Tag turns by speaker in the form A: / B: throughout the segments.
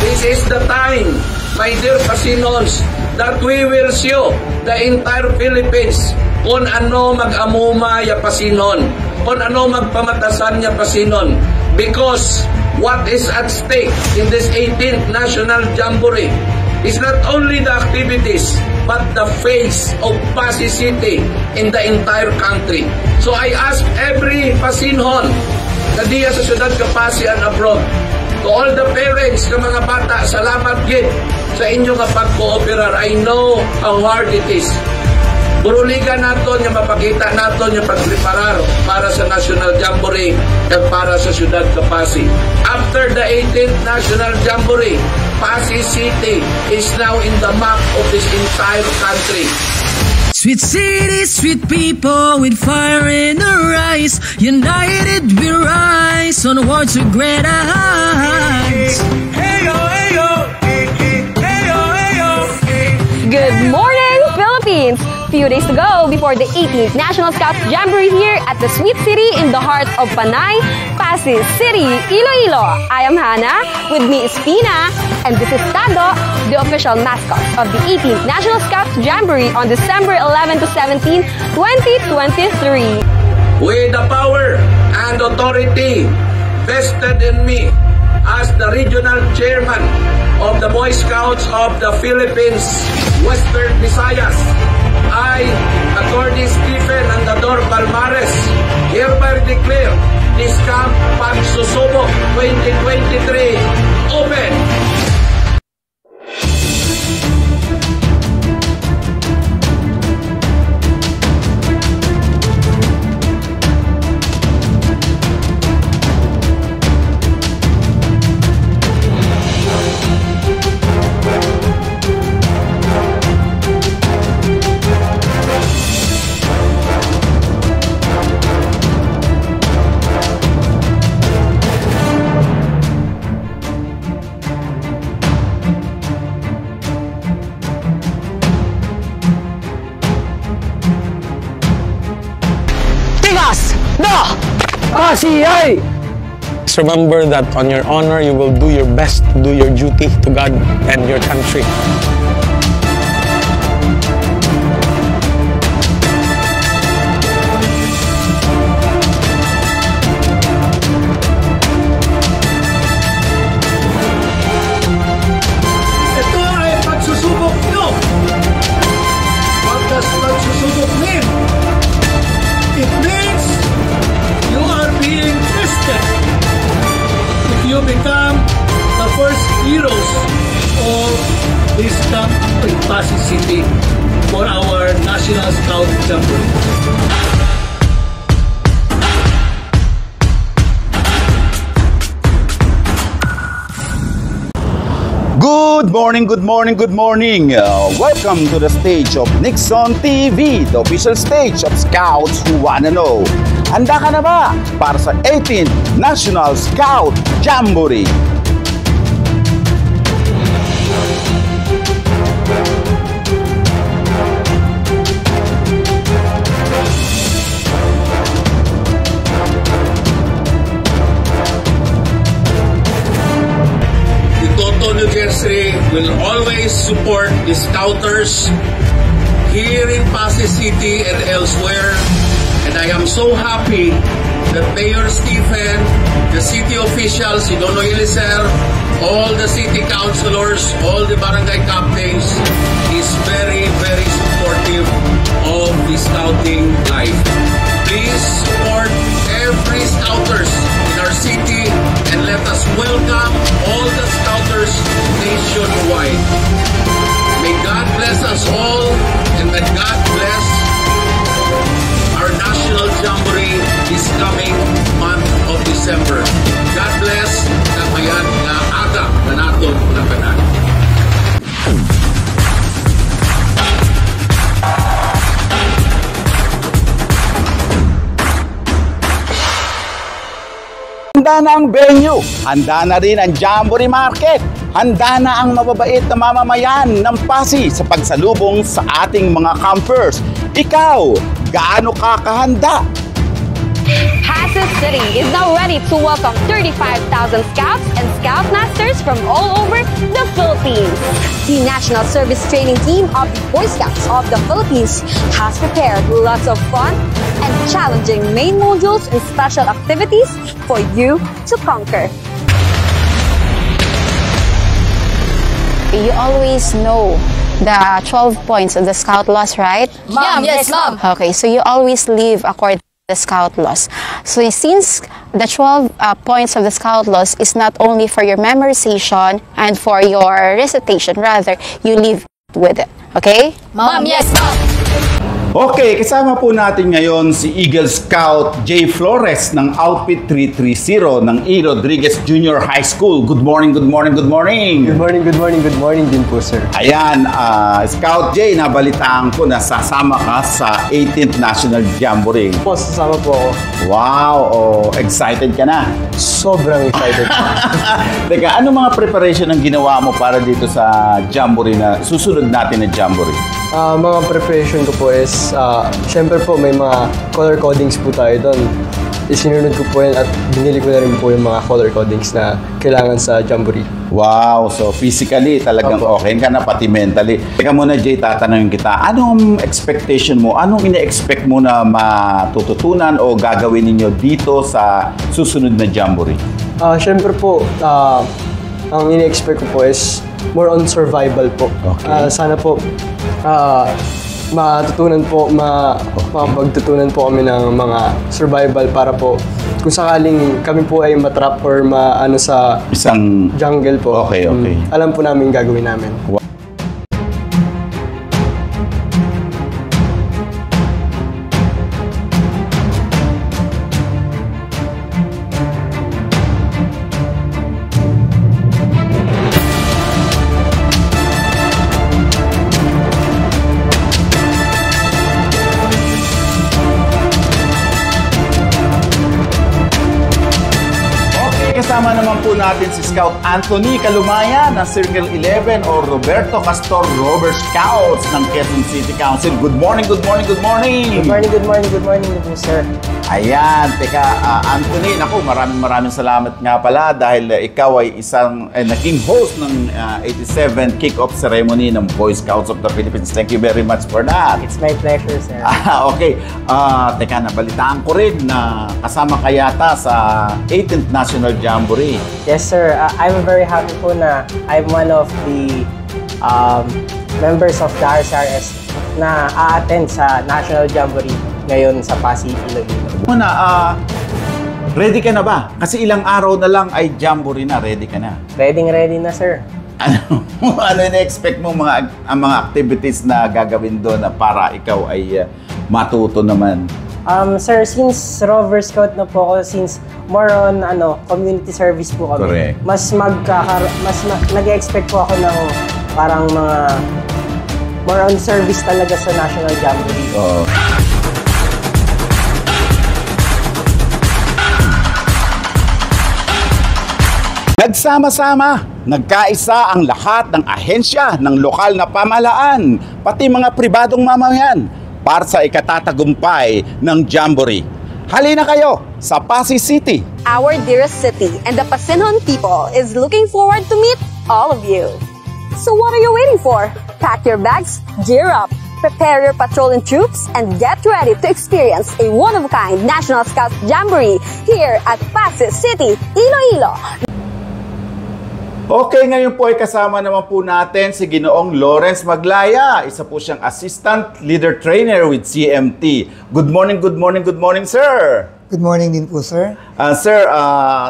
A: This is the time, my dear Pasinons, that we will show the entire Philippines kung ano mag-amuma ya Pasinon, kung ano magpamatasan ya Pasinon. Because what is at stake in this 18th National Jamboree is not only the activities, but the face of Pasig City in the entire country. So I ask every Pasinhon na diya sa syudad Pasig and abroad, to all the parents ng mga bata, salamat gid sa inyong pag-cooperar. I know how hard it is. Buruligan naton yung mapakita naton yung pagpreparar para sa National Jamboree at para sa syudad Pasig. After the 18th National Jamboree, Pasig City is now in the map of this entire country.
B: Sweet city, sweet people with fire in our eyes. United we rise on words to greater heights.
C: Hey-yo, hey-yo, hey-yo, hey-yo.
D: Good morning, Philippines! Few days to go before the 18th National Scouts Jamboree here at the Sweet City in the heart of Panay, Pasig City, Iloilo. I am Hannah, with me is Pina, and this is Tado, the official mascot of the 18th National Scouts Jamboree on December 11 to 17, 2023.
A: With the power and authority vested in me as the regional chairman of the Boy Scouts of the Philippines, Western Visayas, I, Attorney Stephen Andador Palmares, hereby declare this Camp Pagsusubok 2023 open.
E: Just remember that on your honor, you will do your best to do your duty to God and your country.
C: Ito ay pagsusubok nyo. What does pagsusubok mean? It means you are being tested. If you become the first heroes of this camp in Pasig City for our National Scout Jamboree.
F: Good morning, good morning, good morning. Welcome to the stage of Nixon TV, the official stage of Scouts who wanna know. Handa ka na ba para sa 18th National Scout Jamboree?
A: New Jersey will always support the Scouters here in Pasig City and elsewhere. And I am so happy that Mayor Stephen, the city officials, Sidono Elicer, all the city councilors, all the barangay captains is very, very supportive of the scouting life. Please support every Scouters in our city and let us welcome all the Scouters nationwide. May God bless us all and may God bless our National Jamboree this coming month of December. God bless na mayan na aga na naton na kanan.
F: Handa na ang venue, handa na rin ang Jamboree Market, handa na ang mababait na mamamayan ng Pasig sa pagsalubong sa ating mga campers. Ikaw, gaano ka kahanda?
D: Pasig City is now ready to welcome 35,000 Scouts and Scoutmasters from all over The National Service Training Team of the Boy Scouts of the Philippines has prepared lots of fun and challenging main modules and special activities for you to conquer.
G: You always know the 12 points of the Scout laws, right?
D: Mom, yes, Mom.
G: Okay, so you always live according to the Scout laws. So since the 12 points of the Scout laws is not only for your memorization and for your recitation, rather, you live with it. Okay?
D: Mom, yes, Mom.
F: Okay, kasama po natin ngayon si Eagle Scout Jay Flores ng Outfit 330 ng E. Rodriguez Junior High School. Good morning, good morning, good morning.
H: Good morning, good morning, good morning din po, sir.
F: Ayan, Scout Jay, nabalitaan ko na sasama ka sa 18th National Jamboree.
H: Po, sasama po ako.
F: Wow, excited ka na?
H: Sobrang excited po.
F: Teka, ano mga preparation ang ginawa mo para dito sa Jamboree na susunod natin na Jamboree?
H: Mga preparation ko po is, syempre po may mga color codings po tayo doon. Isinunod ko po yan at binili ko na rin po yung mga color codings na kailangan sa Jamboree.
F: Wow, so physically talagang okay ka na, pati mentally. Teka muna Jay, tatanungin kita, anong expectation mo? Anong ine-expect mo na matututunan o gagawin ninyo dito sa susunod na Jamboree?
H: Syempre po, ang ine-expect ko po is more on survival po.
F: Okay.
H: Sana po matutunan po, mapagtutunan po kami ng mga survival para po kung sakaling kami po ay matrap or maano sa
F: Isang
H: jungle po.
F: Okay.
H: Alam po namin gagawin namin.
F: Kasama naman po natin si Scout Anthony Calumaya ng Circle 11 o Roberto Castor Robert Scouts ng Quezon City Council. Good morning, good morning, good morning!
H: Good morning, good morning, good morning po, sir.
F: Ayan, teka, Anthony, naku, maraming salamat nga pala dahil ikaw ay naging host ng 87 kick-off ceremony ng Boy Scouts of the Philippines. Thank you very much for that.
H: It's my pleasure, sir.
F: Okay. Teka, nabalitaan ko rin na kasama ka yata sa 18th National Jamboree.
I: Yes, sir. I'm very happy po na I'm one of the members of the RCRS na a-attend sa National Jamboree ngayon sa Pasig, Iloilo.
F: Muna, ready ka na ba? Kasi ilang araw na lang ay Jamboree na. Ready ka na?
I: Ready na, sir.
F: Ano na-expect mo mga activities na gagawin doon na para ikaw ay matuto naman?
I: Sir, since Rover Scout na po ako, since more on community service po kami.
F: Correct.
I: Mas nag-expect po ako ng parang mga more on service talaga sa National Jamboree.
F: Oo. Nagsama-sama, nagkaisa ang lahat ng ahensya ng lokal na pamahalaan, pati mga pribadong mamamayan para sa ikatatagumpay ng Jamboree. Halina kayo sa Pasig City.
D: Our dearest city and the Pasinhon people is looking forward to meet all of you. So what are you waiting for? Pack your bags, gear up, prepare your patrol and troops, and get ready to experience a one-of-a-kind National Scouts Jamboree here at Pasig City, Iloilo.
F: Okay, ngayon po ay kasama naman po natin si Ginoong Lawrence Maglaya. Isa po siyang Assistant Leader Trainer with CMT. Good morning, good morning, good morning, sir!
J: Good morning din po, sir.
F: Sir,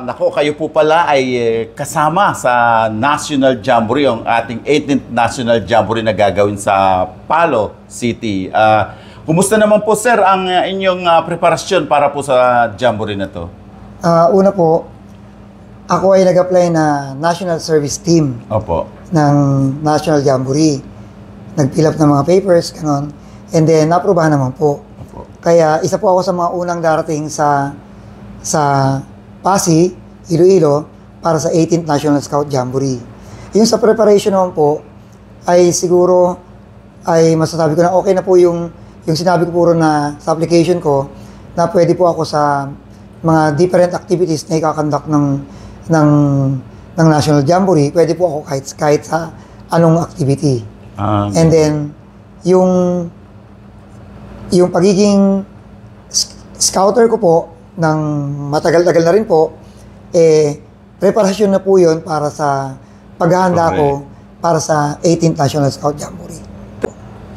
F: nako, kayo po pala ay kasama sa National Jamboree, ang ating 18th National Jamboree na gagawin sa Palo City. Kumusta naman po, sir, ang inyong preparasyon para po sa Jamboree na to?
J: Una po, ako ay nag-apply na National Service Team.
F: Opo.
J: Ng National Jamboree. Nag-fill up ng mga papers, ganon. And then, naprobahan naman po.
F: Opo.
J: Kaya, isa po ako sa mga unang darating sa Pasig, Iloilo, para sa 18th National Scout Jamboree. Yung sa preparation naman po, ay siguro, ay masasabi ko na okay na po yung sinabi ko puro na sa application ko, na pwede po ako sa mga different activities na ikakonduct ng National Jamboree. Pwede po ako kahit sa anong activity.
F: Ah.
J: And then, yung pagiging scouter ko po, ng matagal-tagal na rin po, preparasyon na po yun para sa paghahanda ko para sa 18th National Scout Jamboree.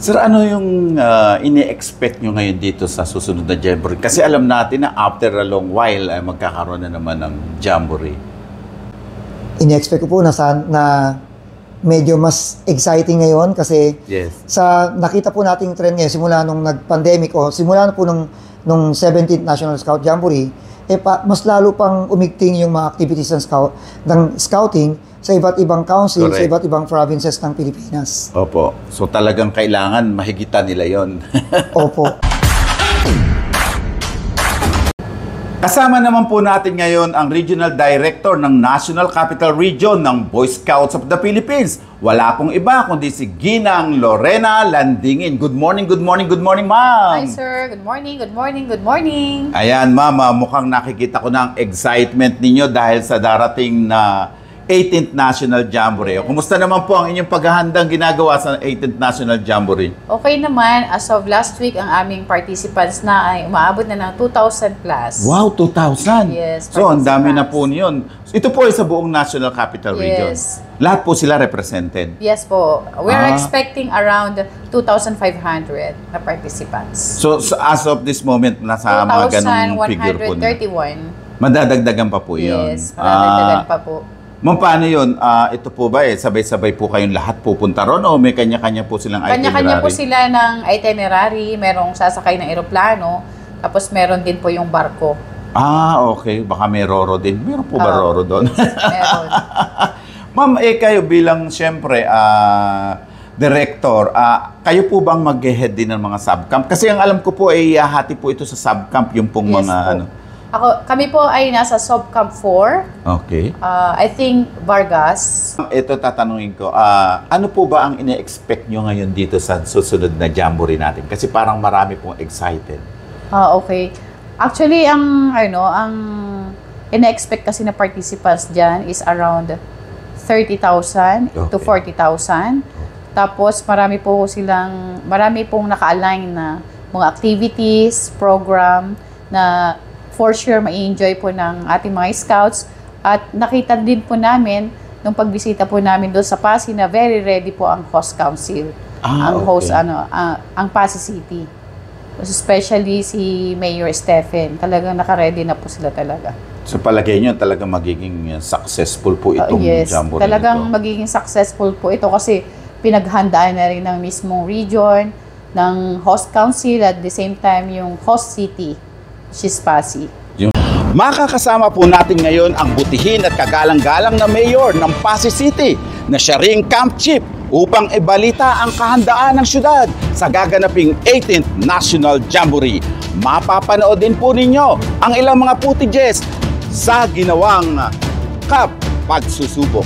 F: Sir, ano yung ini-expect nyo ngayon dito sa susunod na Jamboree? Kasi alam natin na after a long while, ay magkakaroon na naman ng Jamboree.
J: Ini-expect ko po na medyo mas exciting ngayon kasi sa nakita po nating trend ngayon simula nung nag-pandemic o simula na po nung 17th National Scout Jamboree, mas lalo pang umigting yung mga activities ng scouting sa iba't ibang council, sa iba't ibang provinces ng Pilipinas.
F: Opo. So talagang kailangan mahigitan nila yon.
J: Opo.
F: Kasama naman po natin ngayon ang Regional Director ng National Capital Region ng Boy Scouts of the Philippines. Wala pong iba kundi si Ginang Lorena Landingin. Good morning, good morning, good morning, ma'am.
K: Hi, sir. Good morning, good morning, good morning.
F: Ayan, ma'am, mukhang nakikita ko na ang excitement ninyo dahil sa darating na 18th National Jamboree. Kumusta naman po ang inyong paghahandang ginagawa sa 18th National Jamboree?
K: Okay naman. As of last week, ang aming participants na ay umaabot na ng 2,000 plus.
F: Wow, 2,000?
K: Yes.
F: So, ang dami na po niyon. Ito po ay sa buong National Capital Region.
K: Yes.
F: Lahat po sila represented?
K: Yes po. We're expecting around 2,500 na participants.
F: So, as of this moment, nasa mga ganong figure po na.
K: 2,131.
F: Madadagdagan pa po yun?
K: Yes, madadagdagan pa po.
F: Ma'am, paano yun? Ito po ba sabay-sabay po kayong lahat pupunta ron o may kanya-kanya po silang itinerary?
K: Kanya-kanya po sila ng itinerary, merong sasakay ng eroplano, tapos meron din po yung barko.
F: Okay. Baka may Roro din. Meron po ba Roro doon?
K: Meron.
F: Ma'am, kayo bilang siyempre director, kayo po bang mag-head din ng mga subcamp? Kasi ang alam ko po ay hati po ito sa subcamp, yung pong
K: Yes
F: mga
K: po.
F: ano.
K: Kami po ay nasa subcamp 4.
F: Okay.
K: I think Vargas.
F: Ito tatanungin ko, ano po ba ang ine-expect nyo ngayon dito sa susunod na Jamboree natin? Kasi parang marami pong excited.
K: Okay. Actually, ang ine-expect kasi na participants dyan is around 30,000 to 40,000. Tapos marami pong naka-align na mga activities, program na for sure ma-enjoy po ng ating mga scouts. At nakita din po namin nung pagbisita po namin doon sa Pasig na very ready po ang host council. Ang Pasig City. Especially si Mayor Stephen. Talagang naka-ready na po sila talaga.
F: So palagay nyo talagang magiging successful po itong Jamboree
K: talagang
F: nito?
K: Magiging successful po ito kasi pinaghandaan na rin ng mismong region, ng host council at the same time yung host city, which is Pasig.
F: Makakasama po natin ngayon ang butihin at kagalang-galang na mayor ng Pasig City na siya ring camp chief upang ibalita ang kahandaan ng syudad sa gaganaping 18th National Jamboree. Mapapanood din po ninyo ang ilang mga footages sa ginawang cup pagsusubok.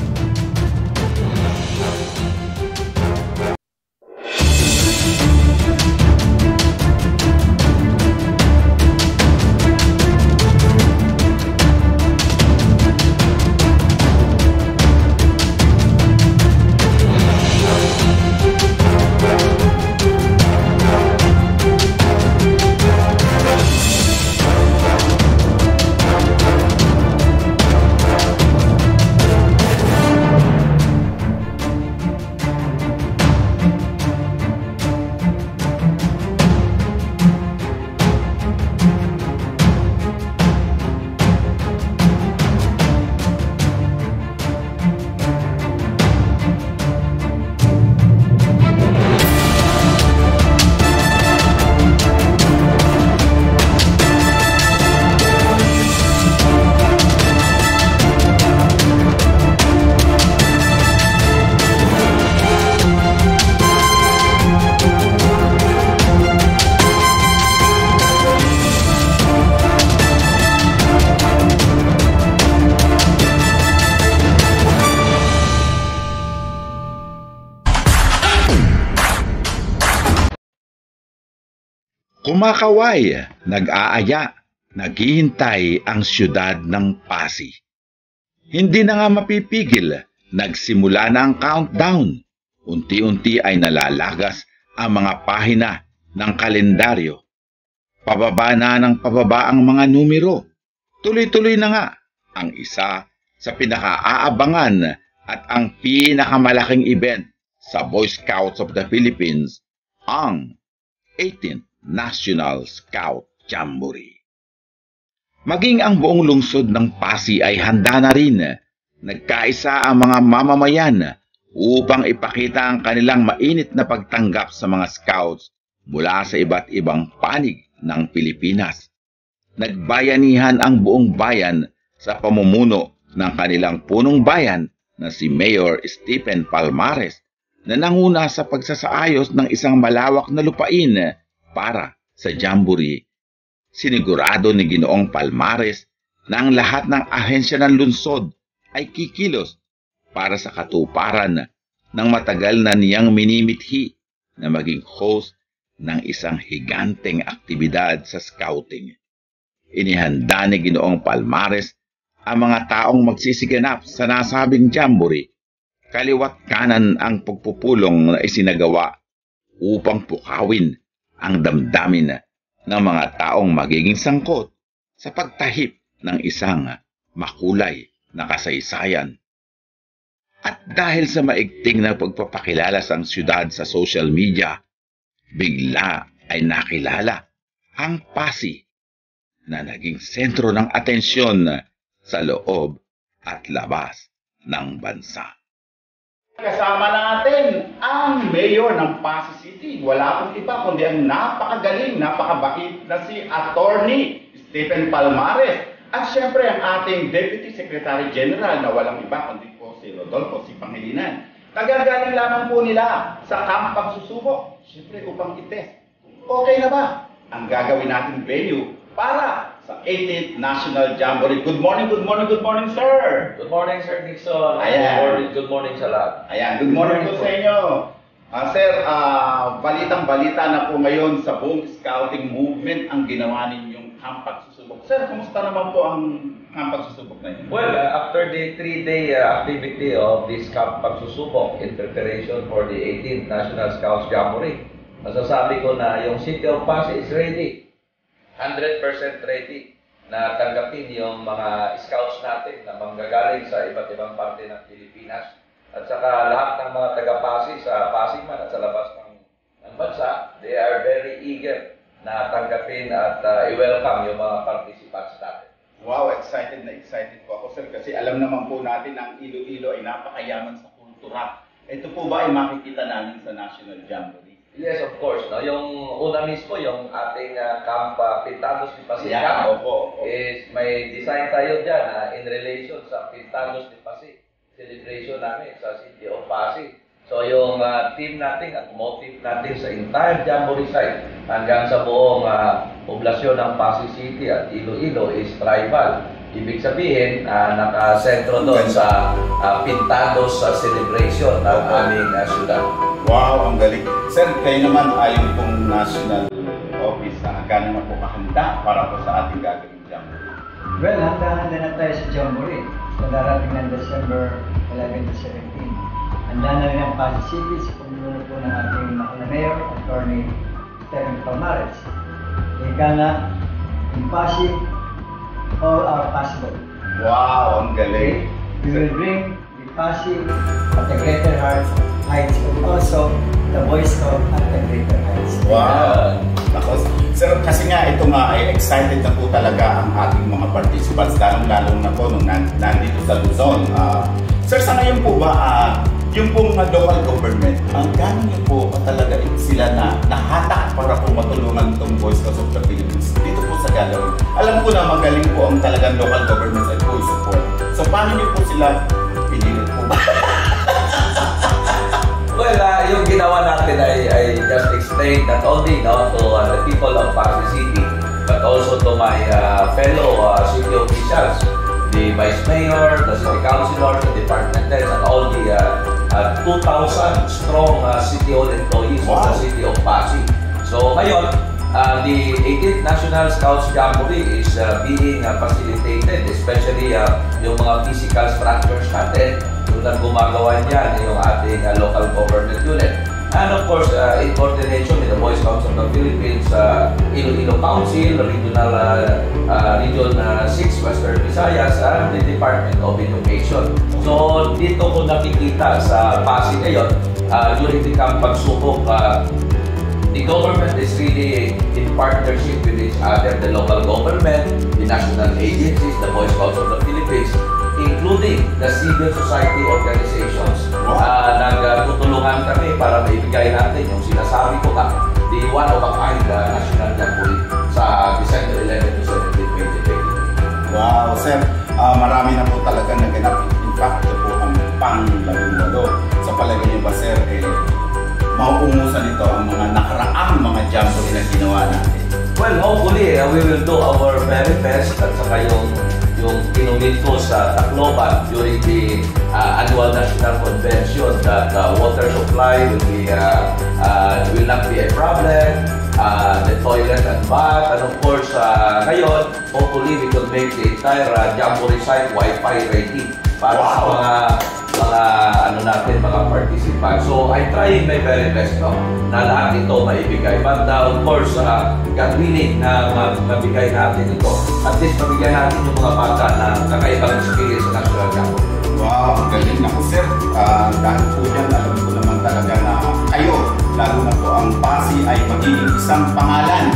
F: Kumakaway, nag-aaya, naghihintay ang siyudad ng Pasig. Hindi na nga mapipigil, nagsimula na ang countdown. unti-unti ay nalalagas ang mga pahina ng kalendaryo. Pababa na ng pababa ang mga numero. Tuloy-tuloy na nga ang isa sa pinaka-aabangan at ang pinakamalaking event sa Boy Scouts of the Philippines, ang 18th National Scout Jamboree. Maging ang buong lungsod ng Pasig ay handa na rin. Nagkaisa ang mga mamamayan upang ipakita ang kanilang mainit na pagtanggap sa mga scouts mula sa iba't ibang panig ng Pilipinas. Nagbayanihan ang buong bayan sa pamumuno ng kanilang punong bayan na si Mayor Stephen Palmares na nanguna sa pagsasaayos ng isang malawak na lupain para sa Jamboree. Sinigurado ni Ginoong Palmares na ang lahat ng ahensya ng lungsod ay kikilos para sa katuparan ng matagal na niyang minimithi na maging host ng isang higanteng aktibidad sa scouting. Inihanda ni Ginoong Palmares ang mga taong magsisiganap sa nasabing Jamboree. Kaliwat kanan ang pagpupulong na isinagawa upang pukawin ang damdamin ng mga taong magiging sangkot sa pagtahip ng isang makulay na kasaysayan. At dahil sa maigting na pagpapakilala sa siyudad sa social media, bigla ay nakilala ang Pasig na naging sentro ng atensyon sa loob at labas ng bansa.
L: Kasama natin ang mayor ng Pasig City. Wala pong iba kundi ang napakagaling, napakabait na si Attorney Stephen Palmares. At syempre ang ating Deputy Secretary General na walang iba kundi po si Rodolfo si Pangilinan. Kagagaling lamang po nila sa Camp Pagsusubok. Syempre upang itest. Okay na ba ang gagawin nating venue para sa 18th National Jamboree? Good morning, sir!
A: Good morning, Sir Nixon.
L: Ayan.
A: Good morning sa lahat.
L: Ayan, good morning po sa inyo. Sir, balitang-balita na po ngayon sa buong scouting movement ang ginawa ninyong Camp Pagsusubok. Sir, kumusta naman po ang Camp Pagsusubok na yun?
A: Well, after the 3-day activity of this Camp Pagsusubok in preparation for the 18th National Scouts Jamboree, masasabi ko na yung City of Pasig is ready. 100% ready na tanggapin yung mga scouts natin na manggagaling sa iba't ibang parte ng Pilipinas. At saka lahat ng mga taga-Pasig sa Pasig man at sa labas ng bansa, they are very eager na tanggapin at i-welcome yung mga participants natin.
L: Wow, excited na excited po ako, sir, kasi alam naman po natin na ang Iloilo ay napakayaman sa kultura. Ito po ba ay makikita namin sa National Jamboree?
A: Yes, of course. No? Yung una mismo, yung ating Camp Pintados ni Pasig, is may design tayo dyan in relation sa Pintados ni Pasig celebration namin sa City of Pasig. So yung team natin at motive natin sa entire Jamboree site hanggang sa buong poblasyon ng Pasig City at Iloilo is tribal. Ibig sabihin, nakasentro doon sa Pintados celebration ng aming syudad.
L: Wow, ang galing. Sir, kayo naman ayon pong national office, gano'n na po kahanda para po sa ating gagawin Jamboree?
M: Well, handa-handa na tayo sa Jamboree sa darating ng December 11 to 17. Handa na rin ang Pasig City sa pamumuno po ng ating Mayor, Attorney Stephen Palmares. Ika nga, in Pasig, all are possible.
L: Wow, ang galing.
M: We will bring the Pasig at the Greater Heights, but also the Boy Scout at the Greater Heights.
L: Wow! Sir, kasi nga ito nga ay excited na po talaga ang ating mga participants, lalo na po nung nandito sa Luzon. Sir, sa ngayon po ba, yung pong local government, gano'n niyo po talaga sila na nahatak para po matulungan itong Boy Scouts of the Philippines dito po sa gagawin? Alam ko na magaling po ang talagang local government at full support. So, paano niyo po sila pinilit po?
A: Well, yung ginawa natin I just explained not only to the people of Pasig City, but also to my fellow city officials, the Vice Mayor, the City Councilors, the Department Heads, and all the 2,000 strong city-owned employees of the City of Pasig. So ngayon, the 18th National Scouts Jamboree is being facilitated, especially yung mga physical structures natin, yung na gumagawa niyan yung ating local government unit. And of course, in coordination with the Boy Scouts of the Philippines, Iloilo Council, Region 6, Western Visayas, and the Department of Education. So, dito ko nakikita sa Pasig ngayon, during the camp pagsubok, the government is really in partnership with each other, the local government, the national agencies, the Boy Scouts of the Philippines, including the civil society organizations. Nagtutulungan kami para maibigay natin yung sinasabi ko ka, the one-of-a-kind national jamboree sa December 11 to 17, 2020.
F: Wow, sir. Marami na po talaga naganap. In fact, ito po ang pang-labing-walo. Sa palagay niyo ba, sir, mauungusan nito ang mga nakaraang mga jamboree na ginawa natin?
A: Well, hopefully, we will do our very best at saka yung kinumit ko sa Tacloban during the annual national convention that water supply will not be a problem, the toilet and bath, and of course, ngayon, hopefully we could make the entire jamboree site Wi-Fi ready para sa mga participants. So, I'm trying my very best na lahat ito maibigay. But of course, God willing na mabigay natin ito. At least mabigay natin yung mga bata na kakaibang experience sa National Jamboree.
F: Wow, ang galing na po, sir. Dahil po yan, alam ko naman talaga na kayo, lalo na po ang PASI ay magiging isang pangalan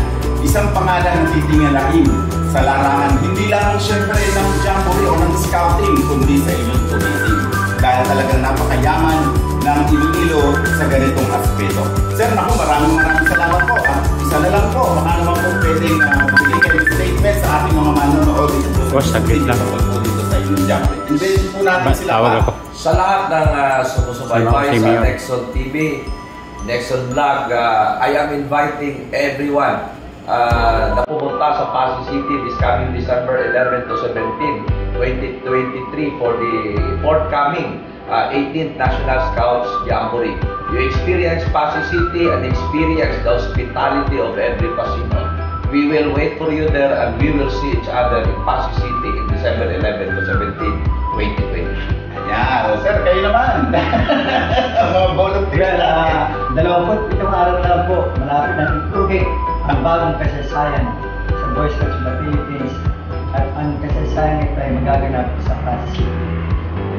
F: na titingalain sa larangan, hindi lang siyempre ng jamboree o ng scouting, kundi sa inyong tourism. Dahil talagang napakayaman ng Iloilo sa ganitong aspeto. Sir, naku, maraming salamat po. Isa na lang po, baka naman po pwedeng magbigay kayo statement sa ating mga manonood dito.
E: Saglit lang.
F: Dito sa inyong jamboree. Invite po natin sila pa.
A: Sa lahat ng sumusubaybay sa Nexon TV, Nexon Vlog, I am inviting everyone na pumunta sa Pasig City this coming December 11 to 17, 2023 for the forthcoming 18th National Scouts Jamboree. You experience Pasig City and experience the hospitality of every Pasino. We will wait for you there and we will see each other in Pasig City in December 11 to 17, 2020.
F: Ayan, sir, kayo naman. Mga volunteer.
M: 27 araw na lang po, malapit na itugig ang bagong kasaysayan sa Boy Scouts of the Philippines at ang kasaysayan ito ay magaganap sa Pasig City.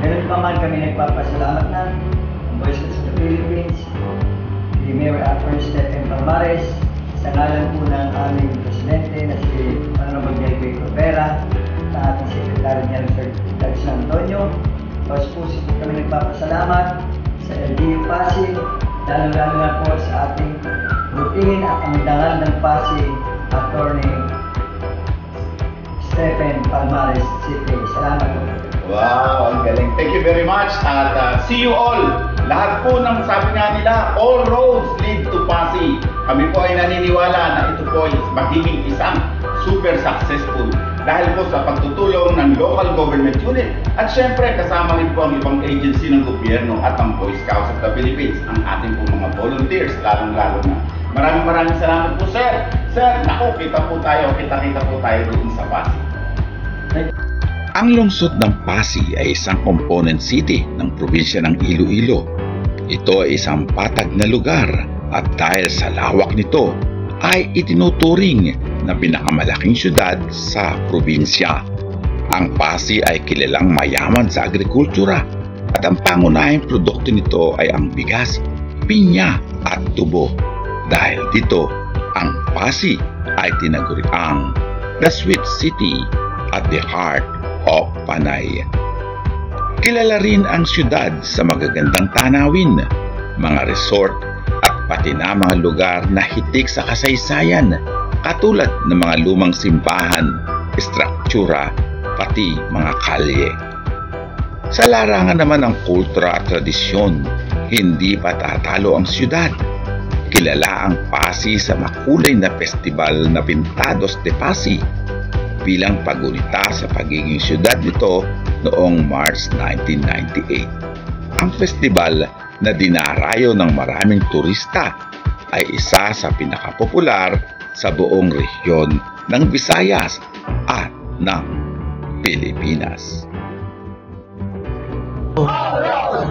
M: Meron pa man kami nagpapasalamat na ang Boy Scouts of the Philippines, the Mayor Attorney Stephen Palmares, sa ngalan po ng aming presidente na si Honorable Delby Copera, sa ating Secretary General Sir San Antonio. Tapos po kami nagpapasalamat sa LGU Pasig, lalo-lalo na po sa ating butihin at ang dangal ng Pasig, Attorney Stephen Palmares City. Salamat po.
F: Wow, ang galing. Thank you very much at see you all. Lahat po ng sabi nga nila, all roads lead to Pasig. Kami po ay naniniwala na ito po ay magiging isang super successful dahil po sa pagtutulong ng local government unit at syempre kasama rin po ang ibang agency ng gobyerno at ang Boy Scouts of the Philippines, ang ating po mga volunteers, lalong-lalo na. Maraming salamat po, sir. Sir, naku, kita po tayo doon sa Pasig.
N: Ang lungsod ng Pasig ay isang component city ng probinsya ng Iloilo. Ito ay isang patag na lugar at dahil sa lawak nito ay itinuturing na pinakamalaking syudad sa probinsya. Ang Pasig ay kilalang mayaman sa agrikultura at ang pangunahing produkto nito ay ang bigas, pinya at tubo. Dahil dito, ang Pasig ay tinaguriang the Sweet City at the heart of Panay. Kilala rin ang syudad sa magagandang tanawin, mga resort at pati na mga lugar na hitik sa kasaysayan katulad ng mga lumang simbahan, estruktura, pati mga kalye. Sa larangan naman ng kultura at tradisyon, hindi pa tatalo ang syudad. Kilala ang Pasig sa makulay na festival na Pintados de Pasig bilang paggunita sa pagiging syudad nito noong March 1998. Ang festival na dinarayo ng maraming turista ay isa sa pinakapopular sa buong rehiyon ng Visayas at ng Pilipinas.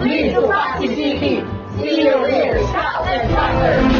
O: Lead to Pasig City. See you there, Scout and Fighter.